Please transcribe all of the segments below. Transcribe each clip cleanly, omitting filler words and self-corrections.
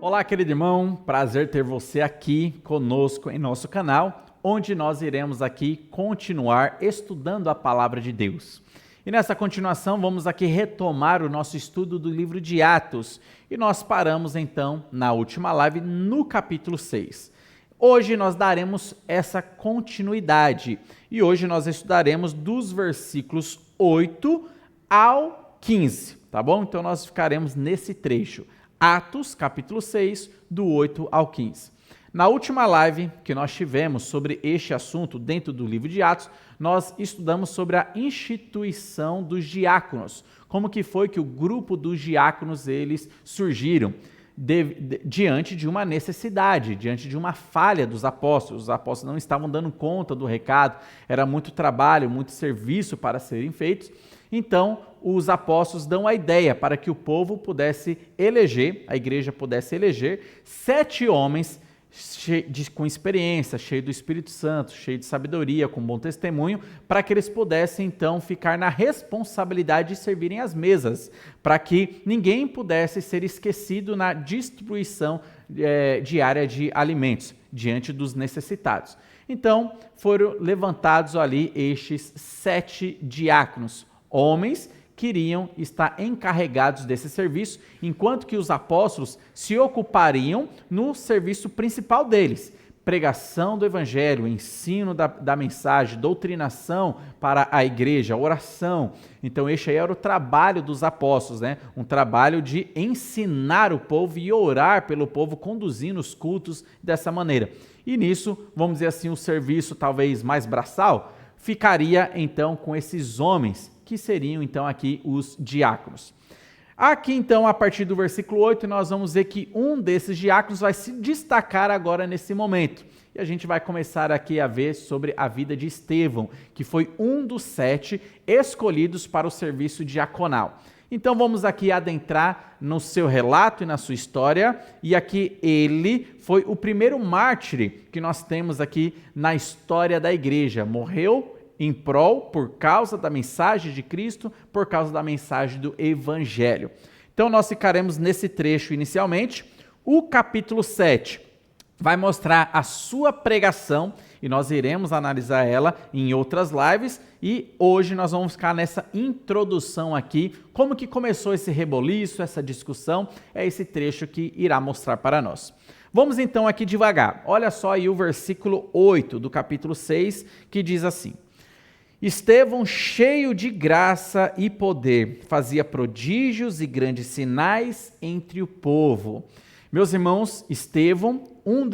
Olá, querido irmão, prazer ter você aqui conosco em nosso canal, onde nós iremos aqui continuar estudando a palavra de Deus. E nessa continuação vamos aqui retomar o nosso estudo do livro de Atos, e nós paramos então na última live no capítulo 6. Hoje nós daremos essa continuidade, e hoje nós estudaremos dos versículos 8 ao 15, tá bom? Então nós ficaremos nesse trecho. Atos, capítulo 6, do 8 ao 15. Na última live que nós tivemos sobre este assunto dentro do livro de Atos, nós estudamos sobre a instituição dos diáconos, como que foi que o grupo dos diáconos eles surgiram diante de uma necessidade, diante de uma falha dos apóstolos. Os apóstolos não estavam dando conta do recado, era muito trabalho, muito serviço para serem feitos. Então, os apóstolos dão a ideia para que o povo pudesse eleger, a igreja pudesse eleger 7 homens com experiência, cheio do Espírito Santo, cheio de sabedoria, com bom testemunho, para que eles pudessem então ficar na responsabilidade de servirem as mesas, para que ninguém pudesse ser esquecido na distribuição diária de alimentos diante dos necessitados. Então, foram levantados ali estes 7 diáconos, homens que iriam estar encarregados desse serviço, enquanto que os apóstolos se ocupariam no serviço principal deles, pregação do evangelho, ensino da mensagem, doutrinação para a igreja, oração. Então este aí era o trabalho dos apóstolos, né? Um trabalho de ensinar o povo e orar pelo povo, conduzindo os cultos dessa maneira. E nisso, vamos dizer assim, o serviço talvez mais braçal, ficaria então com esses homens, que seriam então aqui os diáconos. Aqui então, a partir do versículo 8, nós vamos ver que um desses diáconos vai se destacar agora nesse momento. E a gente vai começar aqui a ver sobre a vida de Estevão, que foi um dos 7 escolhidos para o serviço diaconal. Então vamos aqui adentrar no seu relato e na sua história, e aqui ele foi o primeiro mártir que nós temos aqui na história da igreja. Morreu em prol, por causa da mensagem de Cristo, por causa da mensagem do Evangelho. Então nós ficaremos nesse trecho inicialmente. O capítulo 7 vai mostrar a sua pregação, e nós iremos analisar ela em outras lives, e hoje nós vamos ficar nessa introdução aqui, como que começou esse reboliço, essa discussão, é esse trecho que irá mostrar para nós. Vamos então aqui devagar. Olha só aí o versículo 8 do capítulo 6, que diz assim: Estevão, cheio de graça e poder, fazia prodígios e grandes sinais entre o povo. Meus irmãos, Estevão, um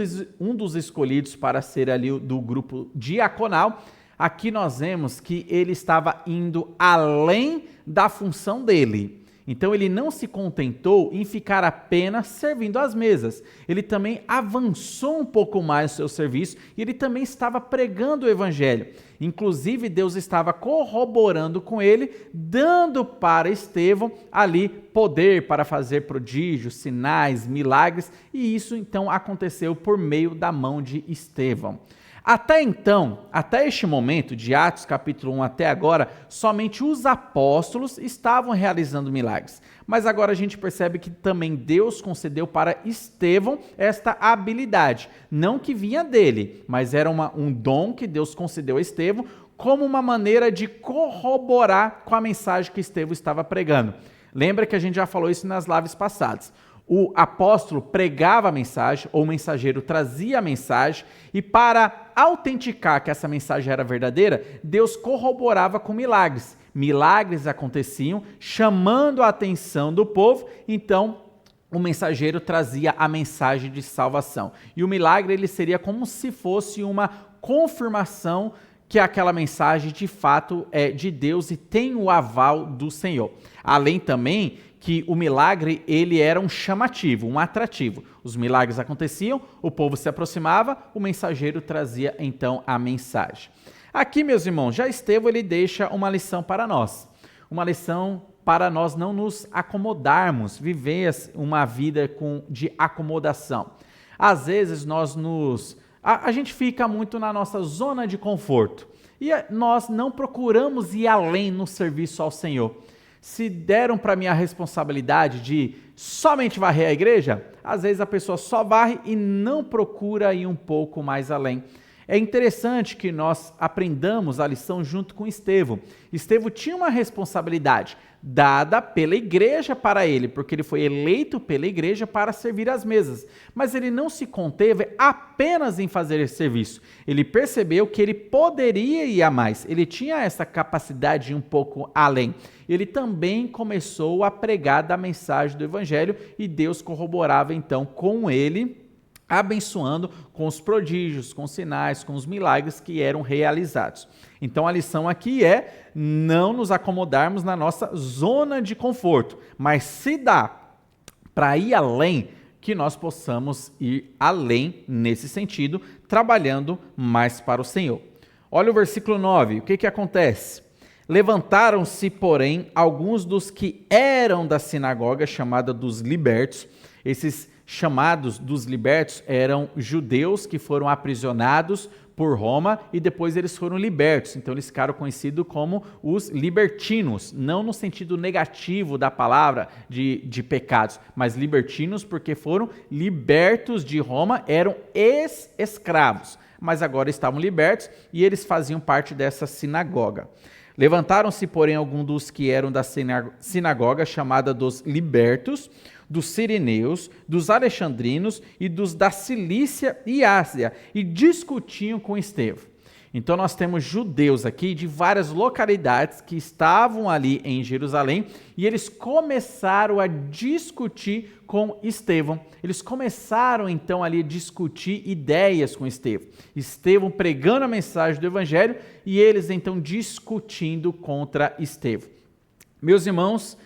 dos escolhidos para ser ali do grupo diaconal, aqui nós vemos que ele estava indo além da função dele. Então ele não se contentou em ficar apenas servindo às mesas. Ele também avançou um pouco mais o seu serviço e ele também estava pregando o evangelho. Inclusive Deus estava corroborando com ele, dando para Estevão ali poder para fazer prodígios, sinais, milagres, e isso então aconteceu por meio da mão de Estevão. Até então, até este momento, de Atos capítulo 1 até agora, somente os apóstolos estavam realizando milagres. Mas agora a gente percebe que também Deus concedeu para Estevão esta habilidade. Não que vinha dele, mas era um dom que Deus concedeu a Estevão como uma maneira de corroborar com a mensagem que Estevão estava pregando. Lembra que a gente já falou isso nas lives passadas. O apóstolo pregava a mensagem, ou o mensageiro trazia a mensagem, e para autenticar que essa mensagem era verdadeira, Deus corroborava com milagres. Milagres aconteciam, chamando a atenção do povo, então o mensageiro trazia a mensagem de salvação. E o milagre ele seria como se fosse uma confirmação que aquela mensagem de fato é de Deus e tem o aval do Senhor. Além também que o milagre ele era um chamativo, um atrativo. Os milagres aconteciam, o povo se aproximava, o mensageiro trazia então a mensagem. Aqui, meus irmãos, já Estevão ele deixa uma lição para nós. Uma lição para nós não nos acomodarmos, viver uma vida de acomodação. Às vezes a gente fica muito na nossa zona de conforto e nós não procuramos ir além no serviço ao Senhor. Se deram para mim a responsabilidade de somente varrer a igreja, às vezes a pessoa só varre e não procura ir um pouco mais além. É interessante que nós aprendamos a lição junto com Estevão. Estevão tinha uma responsabilidade dada pela igreja para ele, porque ele foi eleito pela igreja para servir às mesas. Mas ele não se conteve apenas em fazer esse serviço. Ele percebeu que ele poderia ir a mais. Ele tinha essa capacidade de ir um pouco além. Ele também começou a pregar da mensagem do evangelho e Deus corroborava então com ele, abençoando com os prodígios, com os sinais, com os milagres que eram realizados. Então a lição aqui é não nos acomodarmos na nossa zona de conforto, mas se dá para ir além, que nós possamos ir além nesse sentido, trabalhando mais para o Senhor. Olha o versículo 9, o que acontece? Levantaram-se, porém, alguns dos que eram da sinagoga chamada dos libertos. Esses chamados dos libertos eram judeus que foram aprisionados por Roma e depois eles foram libertos. Então eles ficaram conhecidos como os libertinos, não no sentido negativo da palavra de pecados, mas libertinos porque foram libertos de Roma, eram ex-escravos, mas agora estavam libertos e eles faziam parte dessa sinagoga. Levantaram-se, porém, alguns dos que eram da sinagoga chamada dos libertos, dos sirineus, dos alexandrinos e dos da Cilícia e Ásia, e discutiam com Estevão. Então nós temos judeus aqui de várias localidades que estavam ali em Jerusalém e eles começaram a discutir com Estevão. Eles começaram então ali a discutir ideias com Estevão. Estevão pregando a mensagem do evangelho e eles então discutindo contra Estevão. Meus irmãos,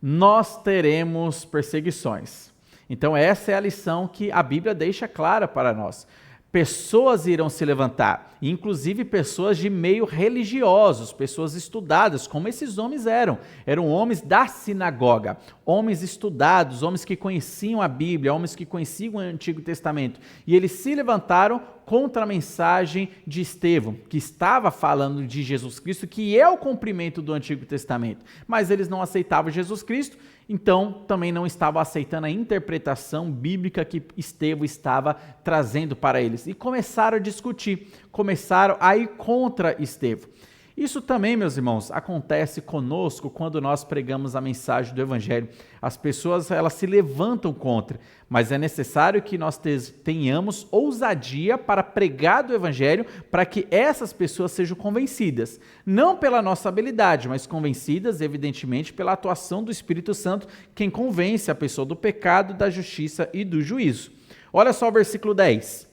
nós teremos perseguições. Então essa é a lição que a Bíblia deixa clara para nós. Pessoas irão se levantar, inclusive pessoas de meio religiosos, pessoas estudadas, como esses homens eram. Eram homens da sinagoga, homens estudados, homens que conheciam a Bíblia, homens que conheciam o Antigo Testamento. E eles se levantaram contra a mensagem de Estevão, que estava falando de Jesus Cristo, que é o cumprimento do Antigo Testamento. Mas eles não aceitavam Jesus Cristo, então também não estavam aceitando a interpretação bíblica que Estevão estava trazendo para eles. E começaram a discutir, começaram a ir contra Estevão. Isso também, meus irmãos, acontece conosco quando nós pregamos a mensagem do Evangelho. As pessoas, elas se levantam contra, mas é necessário que nós tenhamos ousadia para pregar do Evangelho, para que essas pessoas sejam convencidas. Não pela nossa habilidade, mas convencidas, evidentemente, pela atuação do Espírito Santo, quem convence a pessoa do pecado, da justiça e do juízo. Olha só o versículo 10.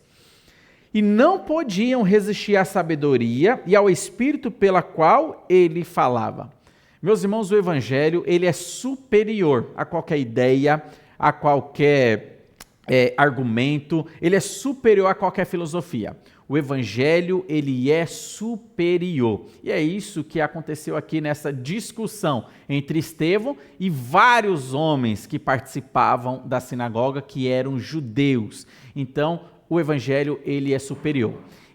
E não podiam resistir à sabedoria e ao Espírito pela qual ele falava. Meus irmãos, o Evangelho ele é superior a qualquer ideia, a qualquer argumento, ele é superior a qualquer filosofia. O Evangelho ele é superior. E é isso que aconteceu aqui nessa discussão entre Estevão e vários homens que participavam da sinagoga, que eram judeus. Então, o Evangelho ele é superior.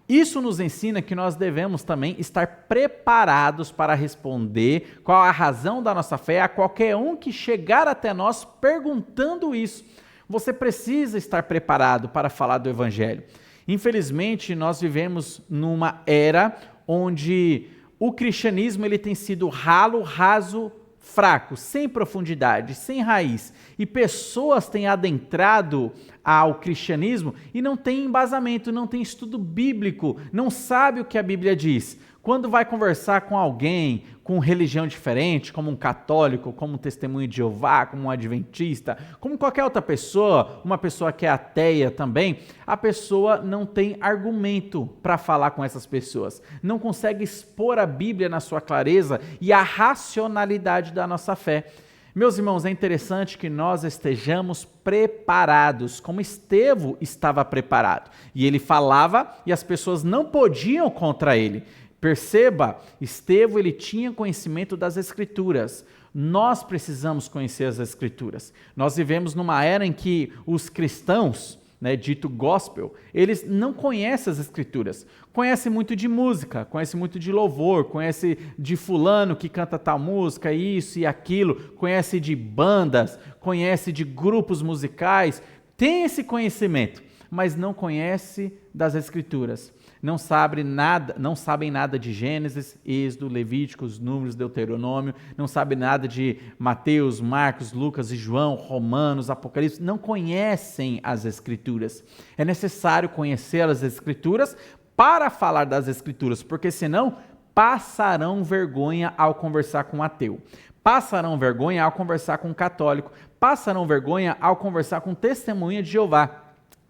Isso nos ensina que nós devemos também estar preparados para responder qual a razão da nossa fé a qualquer um que chegar até nós perguntando isso. Você precisa estar preparado para falar do Evangelho. Infelizmente, nós vivemos numa era onde o cristianismo ele tem sido ralo, raso, fraco, sem profundidade, sem raiz, e pessoas têm adentrado ao cristianismo e não tem embasamento, não tem estudo bíblico, não sabe o que a Bíblia diz. Quando vai conversar com alguém com religião diferente, como um católico, como um testemunho de Jeová, como um adventista, como qualquer outra pessoa, uma pessoa que é ateia também, a pessoa não tem argumento para falar com essas pessoas, não consegue expor a Bíblia na sua clareza e a racionalidade da nossa fé. Meus irmãos, é interessante que nós estejamos preparados, como Estevão estava preparado. E ele falava e as pessoas não podiam contra ele. Perceba, Estevão ele tinha conhecimento das Escrituras. Nós precisamos conhecer as Escrituras. Nós vivemos numa era em que os cristãos, né, dito gospel, eles não conhecem as escrituras. Conhecem muito de música, conhecem muito de louvor, conhecem de fulano que canta tal música, isso e aquilo, conhecem de bandas, conhecem de grupos musicais, tem esse conhecimento, mas não conhece das escrituras. Não sabem nada de Gênesis, Êxodo, Levíticos, Números, Deuteronômio, não sabem nada de Mateus, Marcos, Lucas e João, Romanos, Apocalipse, não conhecem as Escrituras. É necessário conhecer as Escrituras para falar das Escrituras, porque senão passarão vergonha ao conversar com um ateu, passarão vergonha ao conversar com um católico, passarão vergonha ao conversar com testemunha de Jeová.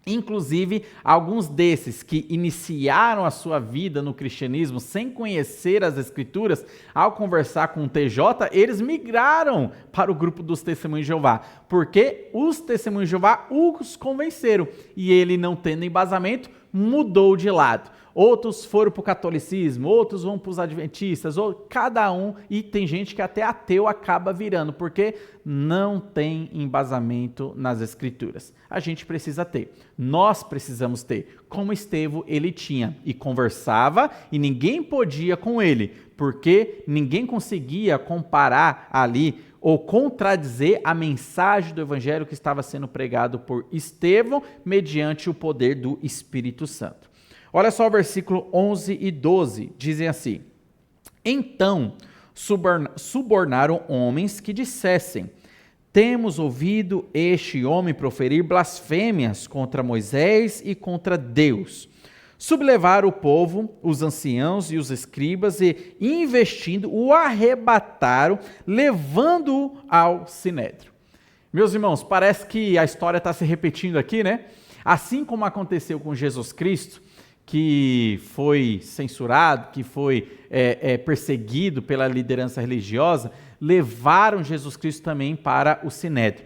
Inclusive, alguns desses que iniciaram a sua vida no cristianismo sem conhecer as escrituras, ao conversar com o TJ, eles migraram para o grupo dos testemunhos de Jeová, porque os testemunhos de Jeová os convenceram, e ele, não tendo embasamento, mudou de lado. Outros foram para o catolicismo, outros vão para os adventistas, ou cada um, e tem gente que até ateu acaba virando, porque não tem embasamento nas escrituras. A gente precisa ter, nós precisamos ter, como Estevão ele tinha, e conversava, e ninguém podia com ele, porque ninguém conseguia comparar ali, ou contradizer a mensagem do evangelho que estava sendo pregado por Estevão, mediante o poder do Espírito Santo. Olha só o versículo 11 e 12, dizem assim: Então subornaram homens que dissessem: Temos ouvido este homem proferir blasfêmias contra Moisés e contra Deus. Sublevaram o povo, os anciãos e os escribas, e, investindo, o arrebataram, levando-o ao sinédrio. Meus irmãos, parece que a história está se repetindo aqui, né? Assim como aconteceu com Jesus Cristo, que foi censurado, que foi perseguido pela liderança religiosa, levaram Jesus Cristo também para o sinédrio.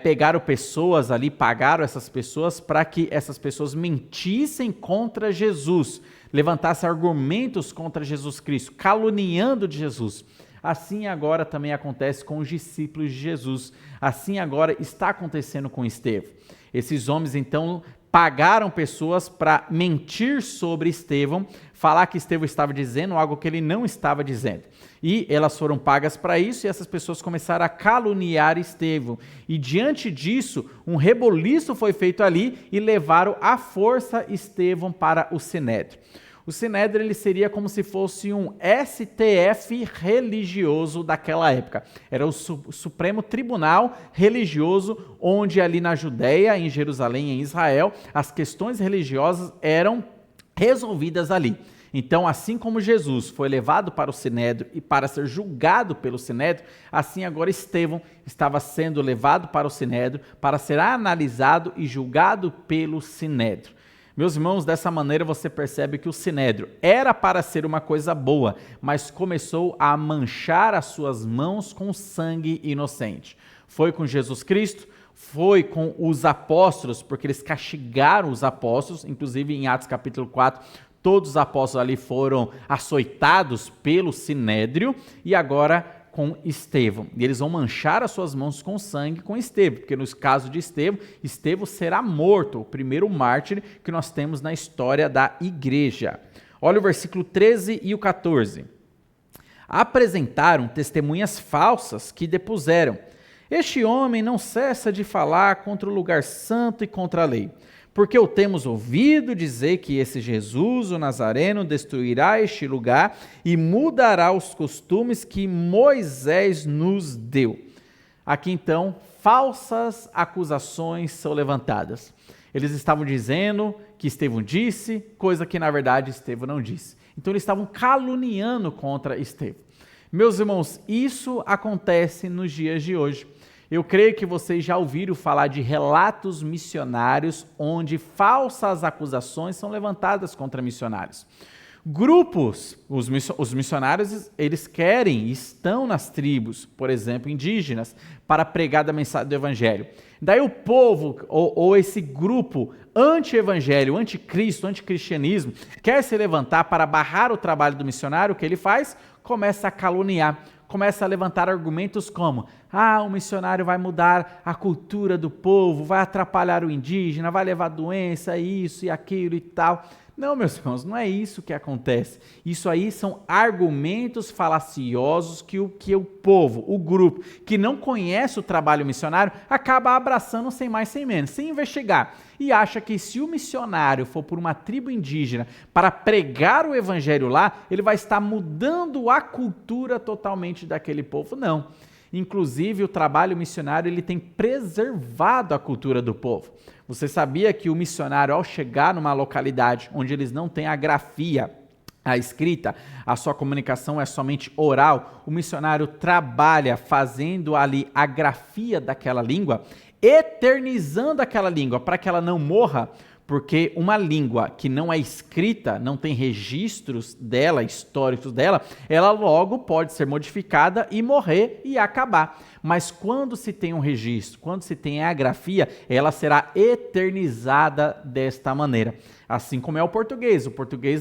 Pegaram pessoas ali, pagaram essas pessoas para que essas pessoas mentissem contra Jesus, levantassem argumentos contra Jesus Cristo, caluniando de Jesus. Assim agora também acontece com os discípulos de Jesus. Assim agora está acontecendo com Estevão. Esses homens então pagaram pessoas para mentir sobre Estevão, falar que Estevão estava dizendo algo que ele não estava dizendo. E elas foram pagas para isso, e essas pessoas começaram a caluniar Estevão. E diante disso, um reboliço foi feito ali e levaram à força Estevão para o sinédrio. O sinédrio ele seria como se fosse um STF religioso daquela época. Era o Supremo Tribunal Religioso, onde ali na Judéia, em Jerusalém, em Israel, as questões religiosas eram resolvidas ali. Então, assim como Jesus foi levado para o sinédrio e para ser julgado pelo sinédrio, assim agora Estevão estava sendo levado para o sinédrio para ser analisado e julgado pelo sinédrio. Meus irmãos, dessa maneira você percebe que o sinédrio era para ser uma coisa boa, mas começou a manchar as suas mãos com sangue inocente. Foi com Jesus Cristo, foi com os apóstolos, porque eles castigaram os apóstolos, inclusive em Atos capítulo 4, todos os apóstolos ali foram açoitados pelo sinédrio, e agora com Estevão. E eles vão manchar as suas mãos com sangue com Estevão, porque no caso de Estevão, Estevão será morto, o primeiro mártir que nós temos na história da igreja. Olha o versículo 13 e o 14. Apresentaram testemunhas falsas que depuseram: Este homem não cessa de falar contra o lugar santo e contra a lei, porque o temos ouvido dizer que esse Jesus, o Nazareno, destruirá este lugar e mudará os costumes que Moisés nos deu. Aqui então, falsas acusações são levantadas. Eles estavam dizendo que Estevão disse, coisa que na verdade Estevão não disse. Então eles estavam caluniando contra Estevão. Meus irmãos, isso acontece nos dias de hoje. Eu creio que vocês já ouviram falar de relatos missionários onde falsas acusações são levantadas contra missionários. Grupos, os missionários, eles querem, estão nas tribos, por exemplo, indígenas, para pregar da mensagem do evangelho. Daí o povo, ou esse grupo anti-evangelho, anticristo, anticristianismo, quer se levantar para barrar o trabalho do missionário, o que ele faz? Começa a caluniar, começa a levantar argumentos como: o missionário vai mudar a cultura do povo, vai atrapalhar o indígena, vai levar doença, isso e aquilo e tal. Não, meus irmãos, não é isso que acontece. Isso aí são argumentos falaciosos que o povo, o grupo, que não conhece o trabalho missionário, acaba abraçando sem mais sem menos, sem investigar. E acha que se o missionário for por uma tribo indígena para pregar o evangelho lá, ele vai estar mudando a cultura totalmente daquele povo. Não. Inclusive, o trabalho missionário ele tem preservado a cultura do povo. Você sabia que o missionário, ao chegar numa localidade onde eles não têm a grafia, a escrita, a sua comunicação é somente oral, o missionário trabalha fazendo ali a grafia daquela língua, eternizando aquela língua para que ela não morra, porque uma língua que não é escrita, não tem registros dela, históricos dela, ela logo pode ser modificada e morrer e acabar. Mas quando se tem um registro, quando se tem a grafia, ela será eternizada desta maneira. Assim como é o português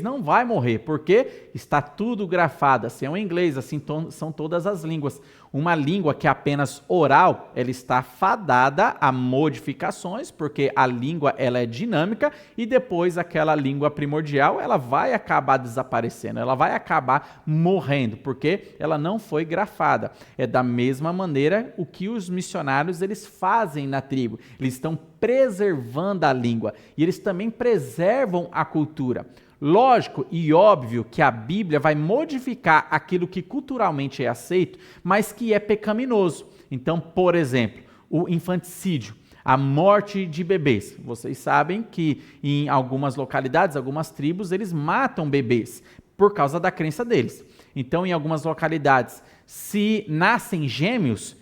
não vai morrer, porque está tudo grafado, assim é o inglês, assim são todas as línguas. Uma língua que é apenas oral, ela está fadada a modificações, porque a língua ela é dinâmica e depois aquela língua primordial, ela vai acabar desaparecendo, ela vai acabar morrendo, porque ela não foi grafada. É da mesma maneira o que os missionários eles fazem na tribo, eles estão preservando a língua e eles também preservam a cultura. Lógico e óbvio que a Bíblia vai modificar aquilo que culturalmente é aceito, mas que é pecaminoso. Então, por exemplo, o infanticídio, a morte de bebês. Vocês sabem que em algumas localidades, algumas tribos, eles matam bebês por causa da crença deles. Então, em algumas localidades, se nascem gêmeos,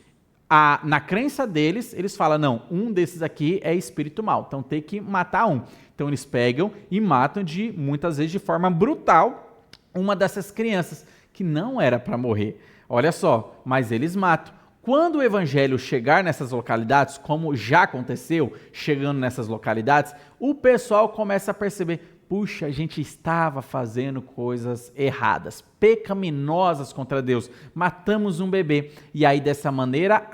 na crença deles, eles falam, não, um desses aqui é espírito mau, então tem que matar um. Então eles pegam e matam muitas vezes de forma brutal uma dessas crianças que não era para morrer. Olha só, mas eles matam. Quando o evangelho chegar nessas localidades, como já aconteceu, chegando nessas localidades, o pessoal começa a perceber, puxa, a gente estava fazendo coisas erradas, pecaminosas contra Deus, matamos um bebê. E aí, dessa maneira,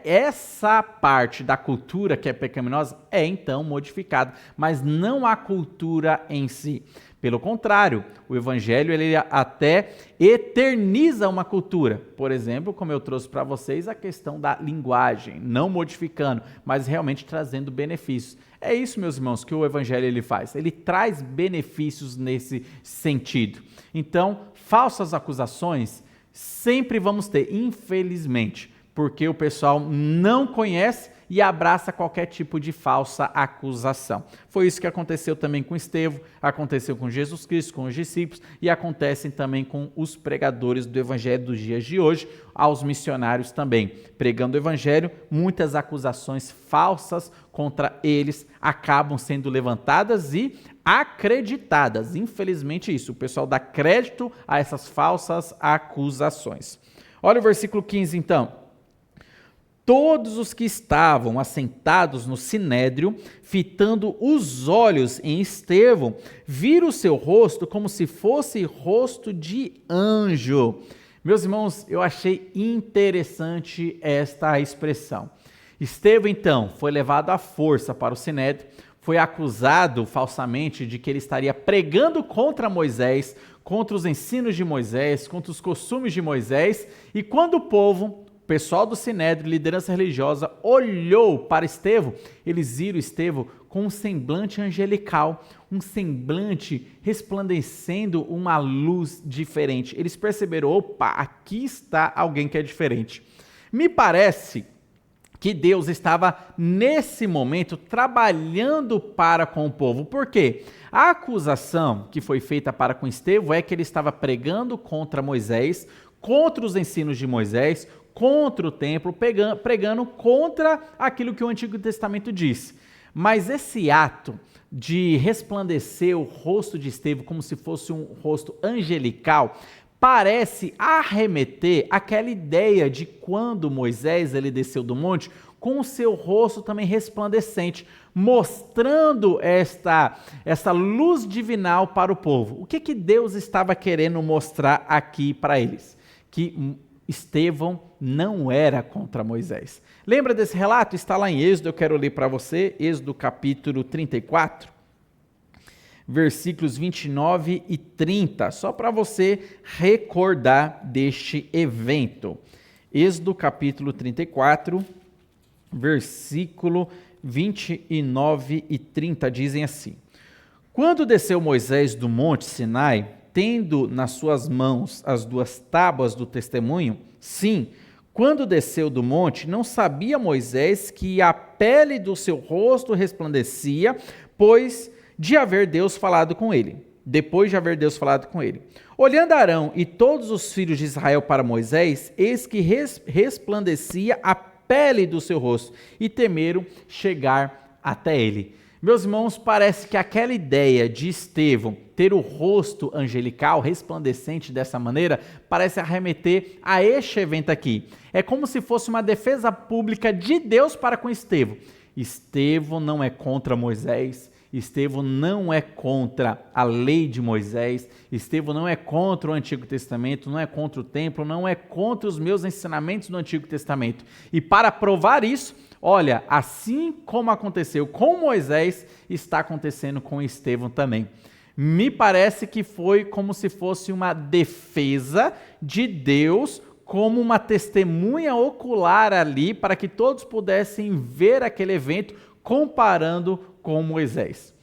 essa parte da cultura que é pecaminosa é então modificada, mas não a cultura em si. Pelo contrário, o evangelho ele até eterniza uma cultura. Por exemplo, como eu trouxe para vocês, a questão da linguagem, não modificando, mas realmente trazendo benefícios. É isso, meus irmãos, que o evangelho ele faz. Ele traz benefícios nesse sentido. Então, falsas acusações sempre vamos ter, infelizmente, porque o pessoal não conhece e abraça qualquer tipo de falsa acusação. Foi isso que aconteceu também com Estevão, aconteceu com Jesus Cristo, com os discípulos e acontece também com os pregadores do evangelho dos dias de hoje, aos missionários também. Pregando o evangelho, muitas acusações falsas contra eles acabam sendo levantadas e acreditadas. Infelizmente isso, o pessoal dá crédito a essas falsas acusações. Olha o versículo 15 então. Todos os que estavam assentados no sinédrio, fitando os olhos em Estevão, viram o seu rosto como se fosse rosto de anjo. Meus irmãos, eu achei interessante esta expressão. Estevão, então, foi levado à força para o sinédrio, foi acusado falsamente de que ele estaria pregando contra Moisés, contra os ensinos de Moisés, contra os costumes de Moisés, e quando o povo... O pessoal do Sinédrio, liderança religiosa, olhou para Estevão, eles viram Estevão com um semblante angelical, um semblante resplandecendo uma luz diferente. Eles perceberam, opa, aqui está alguém que é diferente. Me parece que Deus estava, nesse momento, trabalhando para com o povo. Por quê? A acusação que foi feita para com Estevão é que ele estava pregando contra Moisés, contra os ensinos de Moisés, contra o templo, pregando contra aquilo que o Antigo Testamento diz. Mas esse ato de resplandecer o rosto de Estevão como se fosse um rosto angelical, parece arremeter aquela ideia de quando Moisés ele desceu do monte com o seu rosto também resplandecente, mostrando essa luz divinal para o povo. O que Deus estava querendo mostrar aqui para eles? Que Estevão não era contra Moisés. Lembra desse relato? Está lá em Êxodo, eu quero ler para você, Êxodo capítulo 34, versículos 29 e 30, só para você recordar deste evento. Êxodo capítulo 34, versículo 29 e 30 dizem assim: Quando desceu Moisés do monte Sinai, tendo nas suas mãos as 2 tábuas do testemunho, sim, quando desceu do monte, não sabia Moisés que a pele do seu rosto resplandecia, pois de haver Deus falado com ele. Depois de haver Deus falado com ele. Olhando Arão e todos os filhos de Israel para Moisés, eis que resplandecia a pele do seu rosto, e temeram chegar até ele. Meus irmãos, parece que aquela ideia de Estevão ter o rosto angelical, resplandecente dessa maneira, parece arremeter a este evento aqui. É como se fosse uma defesa pública de Deus para com Estevão. Estevão não é contra Moisés, Estevão não é contra a lei de Moisés, Estevão não é contra o Antigo Testamento, não é contra o templo, não é contra os meus ensinamentos do Antigo Testamento. E para provar isso, olha, assim como aconteceu com Moisés, está acontecendo com Estevão também. Me parece que foi como se fosse uma defesa de Deus, como uma testemunha ocular ali, para que todos pudessem ver aquele evento, comparando com Moisés.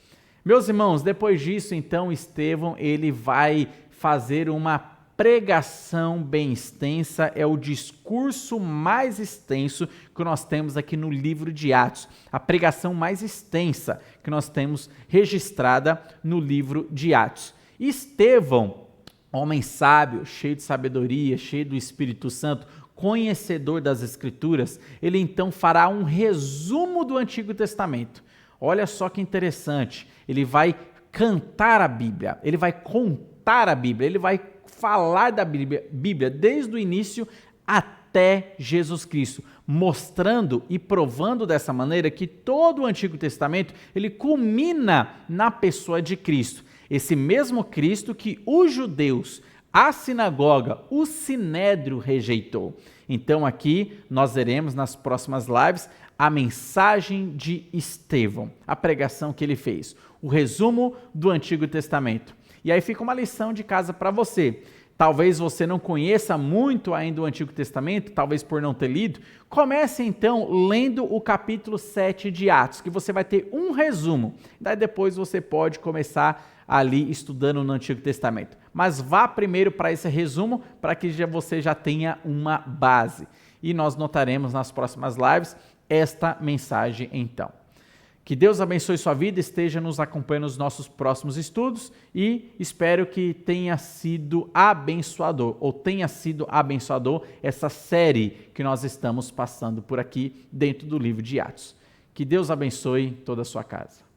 Meus irmãos, depois disso, então, Estevão, ele vai fazer uma pregação bem extensa, é o discurso mais extenso que nós temos aqui no livro de Atos, a pregação mais extensa que nós temos registrada no livro de Atos. Estevão, homem sábio, cheio de sabedoria, cheio do Espírito Santo, conhecedor das Escrituras, ele então fará um resumo do Antigo Testamento. Olha só que interessante, ele vai cantar a Bíblia, ele vai contar a Bíblia, ele vai falar da Bíblia desde o início até Jesus Cristo, mostrando e provando dessa maneira que todo o Antigo Testamento ele culmina na pessoa de Cristo. Esse mesmo Cristo que os judeus, a sinagoga, o sinédrio rejeitou. Então aqui nós veremos nas próximas lives a mensagem de Estevão, a pregação que ele fez, o resumo do Antigo Testamento. E aí fica uma lição de casa para você. Talvez você não conheça muito ainda o Antigo Testamento, talvez por não ter lido. Comece então lendo o capítulo 7 de Atos, que você vai ter um resumo. Daí depois você pode começar ali estudando no Antigo Testamento. Mas vá primeiro para esse resumo, para que você já tenha uma base. E nós notaremos nas próximas lives esta mensagem então. Que Deus abençoe sua vida, esteja nos acompanhando nos nossos próximos estudos e espero que tenha sido abençoador, ou tenha sido abençoador essa série que nós estamos passando por aqui dentro do livro de Atos. Que Deus abençoe toda a sua casa.